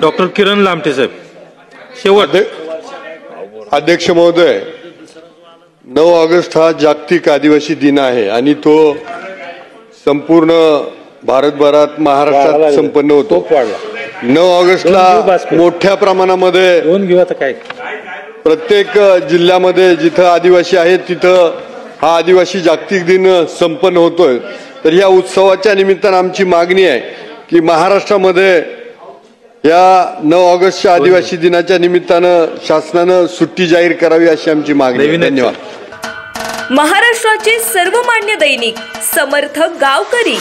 Doctor किरण लामटे साहेब, शेवट. अध्यक्ष महोदय, 9 ऑगस्ट हा जागतिक आदिवासी दिन आहे आणि तो संपूर्ण भारतभरात महाराष्ट्रात संपन्न होतो. 9 ऑगस्टला मोठ्या प्रमाणामध्ये प्रत्येक जिल्ह्यामध्ये जिथं आदिवासी आहेत तिथं हा आदिवासी जागतिक दिन संपन्न होतोय. तर या उत्सवाच्या निमित्तानं आमची मागणी आहे की महाराष्ट्रामध्ये या 9 ऑगस्टच्या आदिवासी दिनाच्या निमित्तानं शासनानं सुट्टी जाहीर करावी अशी आमची मागणी आहे. धन्यवाद. महाराष्ट्राचे सर्वमान्य दैनिक समर्थ गावकरी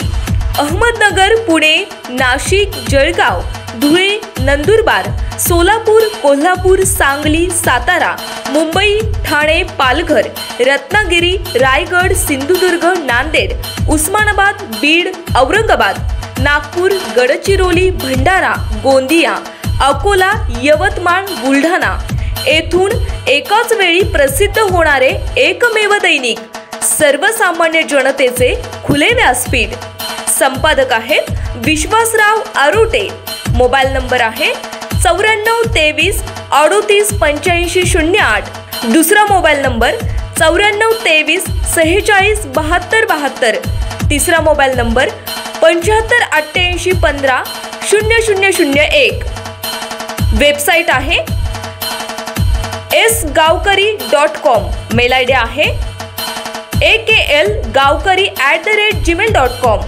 अहमदनगर, पुणे, नाशिक, जळगाव, धुळे, नंदुरबार, सोलापूर, कोल्हापूर, सांगली, सातारा, मुंबई, ठाणे, पालघर, रत्नागिरी, रायगड, सिंधुदुर्ग, नांदेड, उस्मानाबाद, बीड, औरंगाबाद, नागपूर, गडचिरोली, भंडारा, गोंदिया, अकोला, यवतमाळ, बुलढाणा येथून एकाच वेळी प्रसिद्ध होणारे एकमेव दैनिक, सर्वसामान्य जनतेचे खुले व्यासपीठ. संपादक आहेत विश्वासराव आरोटे. मोबाईल नंबर आहे 9423 38 85 08. दुसरा मोबाईल नंबर 9423 46 72 72. तिसरा मोबाईल नंबर 75 88 15 0001. वेबसाईट आहे sgavkari.com. मेल आयडी आहे akl gavkari@gmail.com.